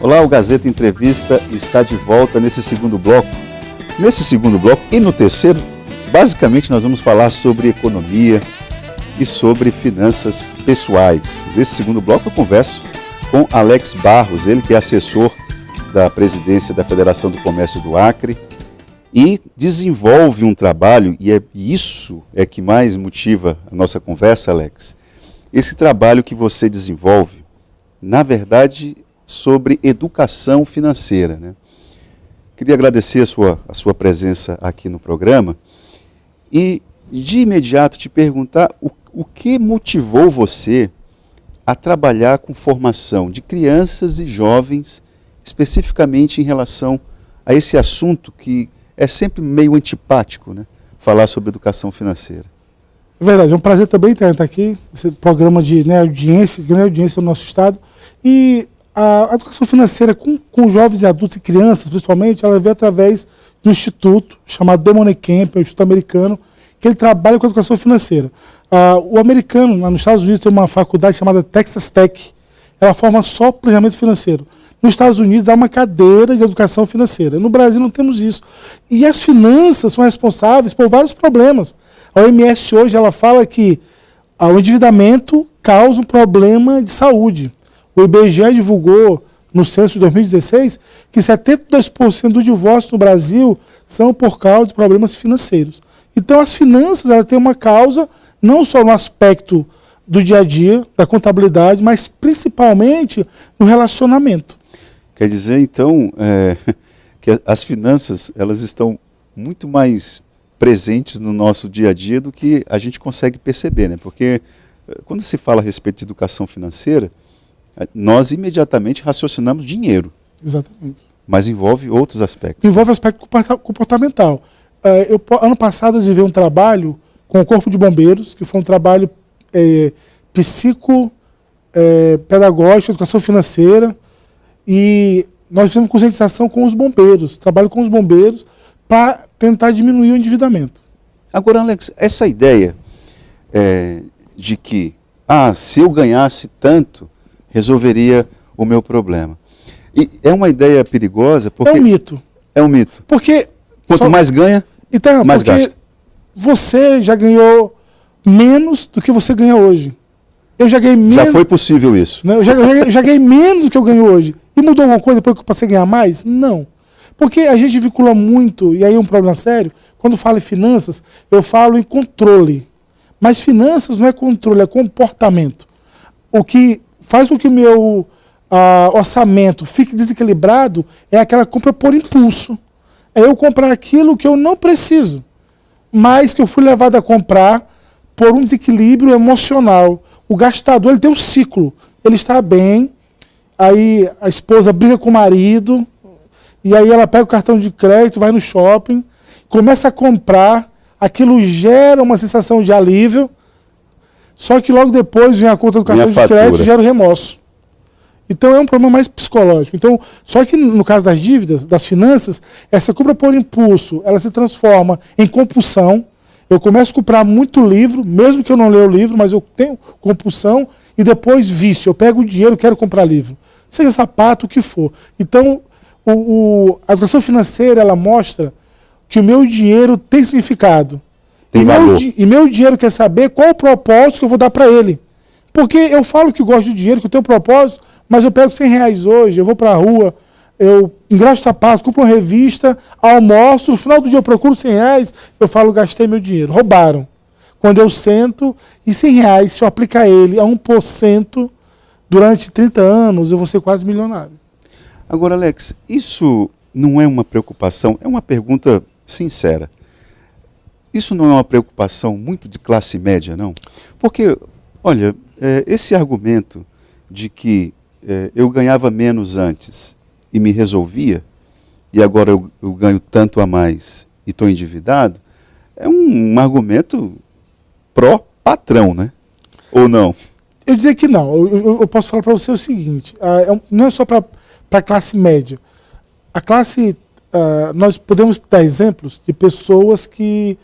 Olá, o Gazeta Entrevista está de volta nesse segundo bloco. Nesse segundo bloco e no terceiro, basicamente nós vamos falar sobre economia e sobre finanças pessoais. Nesse segundo bloco eu converso com Alex Barros, ele que é assessor da presidência da Federação do Comércio do Acre e desenvolve um trabalho, e isso é que mais motiva a nossa conversa, Alex. Esse trabalho que você desenvolve, na verdade, sobre educação financeira, né? Queria agradecer a sua presença aqui no programa e de imediato te perguntar o que motivou você a trabalhar com formação de crianças e jovens, especificamente em relação a esse assunto que é sempre meio antipático, né? Falar sobre educação financeira. É verdade, é um prazer também estar aqui, esse programa de grande audiência no nosso estado. E a educação financeira com jovens e adultos e crianças, principalmente, ela veio através de um instituto chamado The Money Camp, é um instituto americano, que ele trabalha com a educação financeira. O americano, lá nos Estados Unidos, tem uma faculdade chamada Texas Tech, ela forma só planejamento financeiro. Nos Estados Unidos há uma cadeira de educação financeira. No Brasil não temos isso. E as finanças são responsáveis por vários problemas. A OMS hoje ela fala que o endividamento causa um problema de saúde. O IBGE divulgou, no censo de 2016, que 72% dos divórcios no Brasil são por causa de problemas financeiros. Então, as finanças ela têm uma causa, não só no aspecto do dia a dia, da contabilidade, mas principalmente no relacionamento. Quer dizer, então, que as finanças elas estão muito mais presentes no nosso dia a dia do que a gente consegue perceber, né? Porque quando se fala a respeito de educação financeira, nós imediatamente raciocinamos dinheiro. Exatamente. Mas envolve outros aspectos. Envolve aspecto comportamental. Ano passado eu desenvolvi um trabalho com o Corpo de Bombeiros, que foi um trabalho pedagógico, educação financeira, e nós fizemos conscientização com os bombeiros, trabalho com os bombeiros, para tentar diminuir o endividamento. Agora, Alex, essa ideia de que, se eu ganhasse tanto, resolveria o meu problema. E é uma ideia perigosa porque... É um mito. É um mito. Porque... Quanto mais ganha, então, mais gasta. Você já ganhou menos do que você ganha hoje. Eu já ganhei menos... Já foi possível isso. Né? Eu já ganhei menos do que eu ganho hoje. E mudou alguma coisa depois que eu passei a ganhar mais? Não. Porque a gente vincula muito, e aí é um problema sério, quando falo em finanças, eu falo em controle. Mas finanças não é controle, é comportamento. O que faz com que o meu orçamento fique desequilibrado é aquela compra por impulso. É eu comprar aquilo que eu não preciso, mas que eu fui levado a comprar por um desequilíbrio emocional. O gastador ele tem um ciclo, ele está bem, aí a esposa briga com o marido, e aí ela pega o cartão de crédito, vai no shopping, começa a comprar, aquilo gera uma sensação de alívio, só que logo depois vem a conta do cartão de crédito e gera o remorso. Então é um problema mais psicológico. Então, só que no caso das dívidas, das finanças, essa compra por impulso, ela se transforma em compulsão. Eu começo a comprar muito livro, mesmo que eu não leia o livro, mas eu tenho compulsão, e depois vício. Eu pego o dinheiro e quero comprar livro. Seja sapato, o que for. Então, a educação financeira, ela mostra que o meu dinheiro tem significado. Tem valor. E meu dinheiro quer saber qual o propósito que eu vou dar para ele. Porque eu falo que gosto de dinheiro, que eu tenho propósito, mas eu pego R$100 hoje, eu vou para a rua, eu engraxo sapato, compro uma revista, almoço, no final do dia eu procuro R$100, eu falo, gastei meu dinheiro, roubaram. Quando eu sento, e R$100, se eu aplicar ele a 1%, durante 30 anos, eu vou ser quase milionário. Agora, Alex, isso não é uma preocupação, é uma pergunta sincera. Isso não é uma preocupação muito de classe média, não? Porque, olha, esse argumento de que eu ganhava menos antes e me resolvia, e agora eu ganho tanto a mais e estou endividado, é um argumento pró-patrão, né? Ou não? Eu diria que não. Eu posso falar para você o seguinte, não é só para a classe média. A classe, nós podemos dar exemplos de pessoas que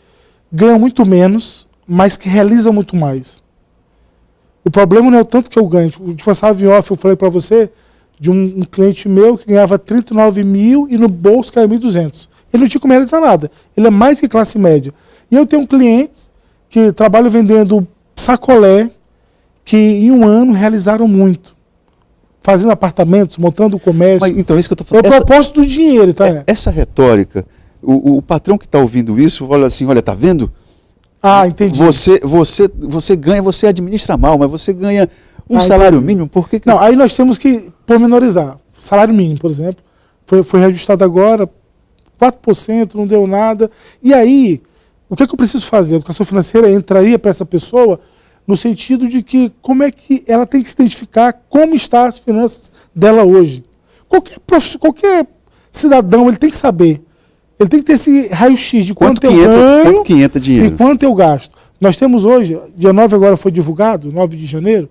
ganham muito menos, mas que realizam muito mais. O problema não é o tanto que eu ganho. De passar em off, eu falei para você de um cliente meu que ganhava 39 mil e no bolso caiu 1.200. Ele não tinha como realizar nada. Ele é mais que classe média. E eu tenho clientes que trabalham vendendo sacolé, que em um ano realizaram muito. Fazendo apartamentos, montando o comércio. Mas, então, é isso que eu estou falando. É o propósito do dinheiro, tá? Essa retórica, o patrão que está ouvindo isso, fala assim, olha, tá vendo? Ah, entendi. Você ganha, você administra mal, mas você ganha um salário entendi. mínimo, por que... Não, aí nós temos que pormenorizar. Salário mínimo, por exemplo, foi reajustado agora, 4%, não deu nada. E aí, o que eu preciso fazer? A educação financeira entraria para essa pessoa no sentido de que como é que ela tem que se identificar como estão as finanças dela hoje. Qualquer cidadão, ele tem que saber. Ele tem que ter esse raio-x de quanto eu ganho quanto que entra dinheiro. E quanto eu gasto. Nós temos hoje, dia 9 agora foi divulgado, 9 de janeiro,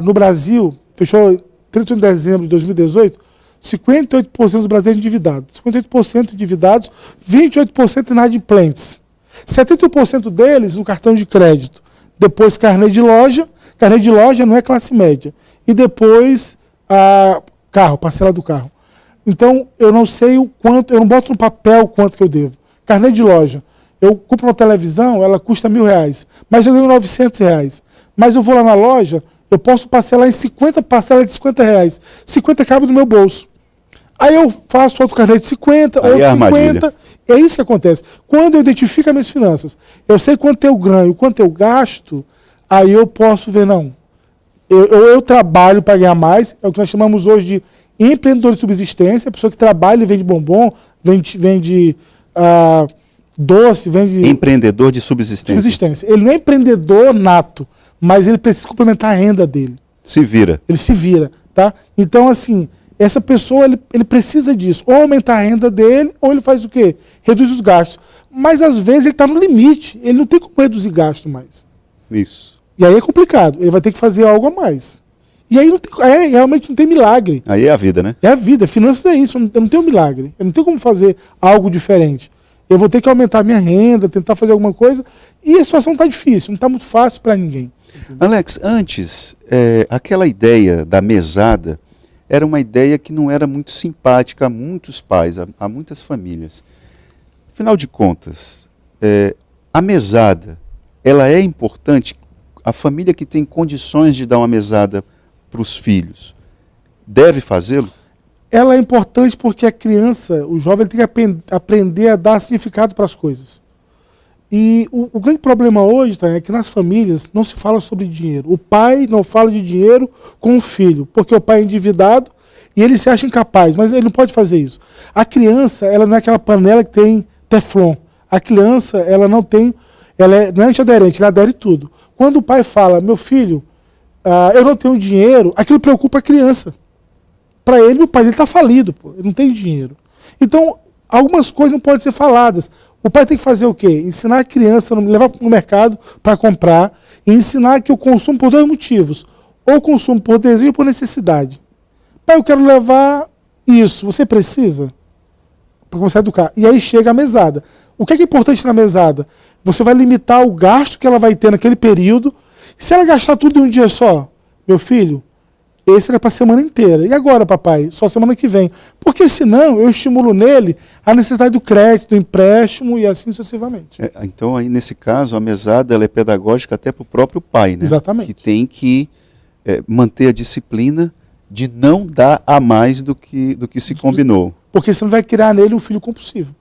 no Brasil, fechou 31 de dezembro de 2018, 58% dos brasileiros endividados. 58% endividados, 28% inadimplentes. 71% deles no cartão de crédito. Depois carnê de loja não é classe média. E depois carro, parcela do carro. Então, eu não sei o quanto, eu não boto no papel o quanto que eu devo. Carnê de loja. Eu compro uma televisão, ela custa R$1.000, mas eu ganho R$900. Mas eu vou lá na loja, eu posso parcelar em 50 parcelas de R$50. 50 cabe no meu bolso. Aí eu faço outro carnê de 50, aí outro é 50. É isso que acontece. Quando eu identifico as minhas finanças, eu sei quanto eu ganho, quanto eu gasto, aí eu posso ver, não. Eu trabalho para ganhar mais, é o que nós chamamos hoje de empreendedor de subsistência, a pessoa que trabalha e vende bombom, vende doce, vende... Empreendedor de subsistência. Ele não é empreendedor nato, mas ele precisa complementar a renda dele. Se vira. Ele se vira, tá? Então, assim, essa pessoa, ele precisa disso. Ou aumentar a renda dele, ou ele faz o quê? Reduz os gastos. Mas, às vezes, ele está no limite. Ele não tem como reduzir gasto mais. Isso. E aí é complicado. Ele vai ter que fazer algo a mais. E aí, realmente não tem milagre. Aí é a vida, né? É a vida. Finanças é isso. Eu não tenho milagre. Eu não tenho como fazer algo diferente. Eu vou ter que aumentar a minha renda, tentar fazer alguma coisa. E a situação está difícil. Não está muito fácil para ninguém. Entendeu? Alex, antes, aquela ideia da mesada era uma ideia que não era muito simpática a muitos pais, a muitas famílias. Afinal de contas, a mesada, ela é importante? A família que tem condições de dar uma mesada para os filhos, deve fazê-lo? Ela é importante porque a criança, o jovem, tem que aprender a dar significado para as coisas. E o grande problema hoje é que nas famílias não se fala sobre dinheiro. O pai não fala de dinheiro com o filho, porque o pai é endividado e ele se acha incapaz, mas ele não pode fazer isso. A criança, ela não é aquela panela que tem teflon. A criança, ela não é antiaderente, ela adere tudo. Quando o pai fala, meu filho, eu não tenho dinheiro, aquilo preocupa a criança. Para ele, o pai dele está falido, pô, ele não tem dinheiro. Então, algumas coisas não podem ser faladas. O pai tem que fazer o quê? Ensinar a criança, levar no mercado para comprar e ensinar que eu consumo por dois motivos. Ou consumo por desejo ou por necessidade. Pai, eu quero levar isso. Você precisa? Para começar a educar. E aí chega a mesada. O que é importante na mesada? Você vai limitar o gasto que ela vai ter naquele período. Se ela gastar tudo em um dia só, meu filho, esse era para a semana inteira. E agora, papai? Só semana que vem. Porque senão eu estimulo nele a necessidade do crédito, do empréstimo e assim sucessivamente. Então, aí nesse caso, a mesada ela é pedagógica até para o próprio pai, né? Exatamente. Que tem que manter a disciplina de não dar a mais do que se combinou. Porque senão vai criar nele um filho compulsivo,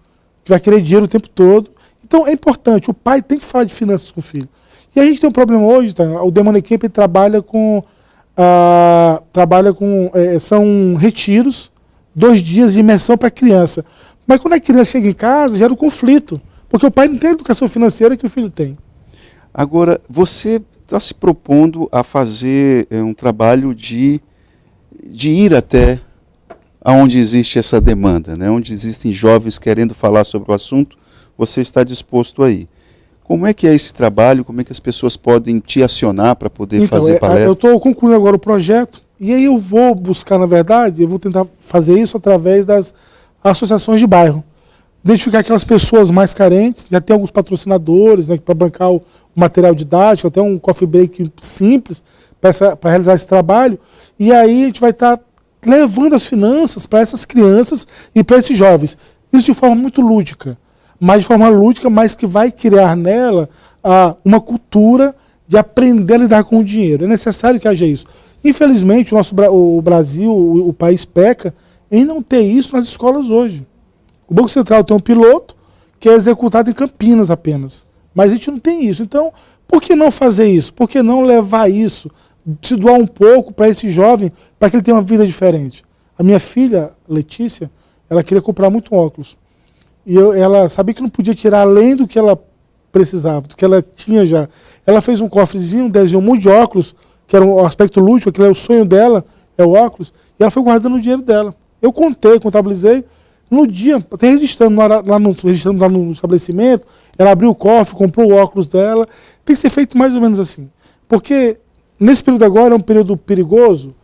que vai querer dinheiro o tempo todo. Então é importante, o pai tem que falar de finanças com o filho. E a gente tem um problema hoje, tá? O The Money Camp trabalha com são retiros, 2 dias de imersão para a criança. Mas quando a criança chega em casa, gera um conflito, porque o pai não tem a educação financeira que o filho tem. Agora, você está se propondo a fazer um trabalho de ir até onde existe essa demanda, né? Onde existem jovens querendo falar sobre o assunto, você está disposto a ir. Como é que é esse trabalho? Como é que as pessoas podem te acionar para poder fazer palestra? Eu estou concluindo agora o projeto e aí eu vou buscar, na verdade, eu vou tentar fazer isso através das associações de bairro. Identificar aquelas pessoas mais carentes, já tem alguns patrocinadores, né, para bancar o material didático, até um coffee break simples para realizar esse trabalho. E aí a gente vai estar levando as finanças para essas crianças e para esses jovens. Isso de forma muito lúdica, mas que vai criar nela uma cultura de aprender a lidar com o dinheiro. É necessário que haja isso. Infelizmente, o Brasil, o país peca em não ter isso nas escolas hoje. O Banco Central tem um piloto que é executado em Campinas apenas. Mas a gente não tem isso. Então, por que não fazer isso? Por que não levar isso, se doar um pouco para esse jovem, para que ele tenha uma vida diferente? A minha filha, Letícia, ela queria comprar muito óculos. E ela sabia que não podia tirar além do que ela precisava, do que ela tinha já. Ela fez um cofrezinho, desenhou um monte de óculos, que era um aspecto lúdico, aquele é o sonho dela, é o óculos, e ela foi guardando o dinheiro dela. Eu contabilizei, no dia, até registrando lá no estabelecimento, ela abriu o cofre, comprou o óculos dela. Tem que ser feito mais ou menos assim. Porque nesse período agora é um período perigoso,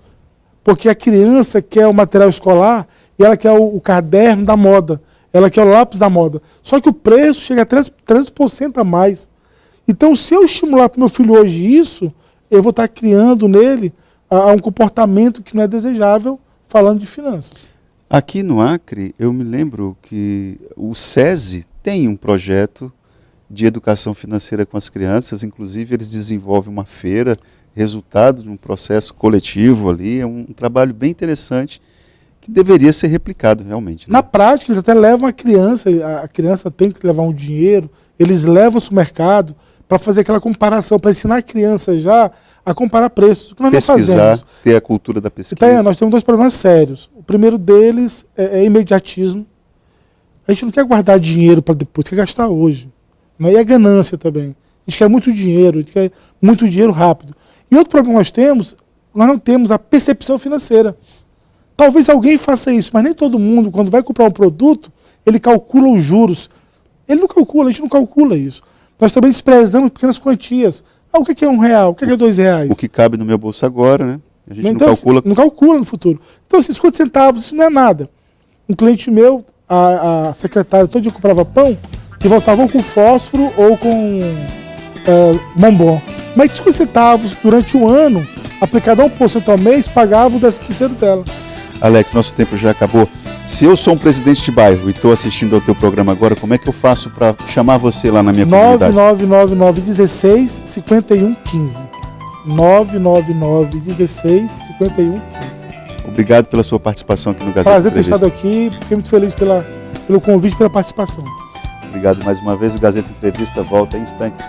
porque a criança quer o material escolar e ela quer o caderno da moda, ela quer o lápis da moda. Só que o preço chega a 3% a mais. Então, se eu estimular para o meu filho hoje isso, eu vou estar criando nele um comportamento que não é desejável, falando de finanças. Aqui no Acre, eu me lembro que o SESI tem um projeto de educação financeira com as crianças, inclusive eles desenvolvem uma feira, resultado de um processo coletivo ali, é um trabalho bem interessante que deveria ser replicado realmente. Né? Na prática, eles até levam a criança tem que levar um dinheiro, eles levam o mercado para fazer aquela comparação, para ensinar a criança já a comparar preços. O que nós não fazemos. Ter a cultura da pesquisa. Então, nós temos dois problemas sérios. O primeiro deles é imediatismo. A gente não quer guardar dinheiro para depois, quer gastar hoje. Né? E a ganância também. A gente quer muito dinheiro, a gente quer muito dinheiro rápido. E outro problema que nós não temos a percepção financeira. Talvez alguém faça isso, mas nem todo mundo, quando vai comprar um produto, ele calcula os juros. Ele não calcula, a gente não calcula isso. Nós também desprezamos pequenas quantias. O que é R$1? O que é R$2? O que cabe no meu bolso agora, né? A gente então, não calcula. Não calcula no futuro. Então, assim, 50 centavos, isso não é nada. Um cliente meu, a secretária, todo dia comprava pão e voltava com fósforo ou com bombom. Mas 50 centavos durante um ano, aplicado a 1% ao mês, pagava o 13º dela. Alex, nosso tempo já acabou. Se eu sou um presidente de bairro e estou assistindo ao teu programa agora, como é que eu faço para chamar você lá na minha comunidade? 99916-5115. 99916-5115. Obrigado pela sua participação aqui no Gazeta Prazer ter Entrevista. estado aqui, fiquei muito feliz pelo convite e pela participação. Obrigado mais uma vez, o Gazeta Entrevista volta em instantes.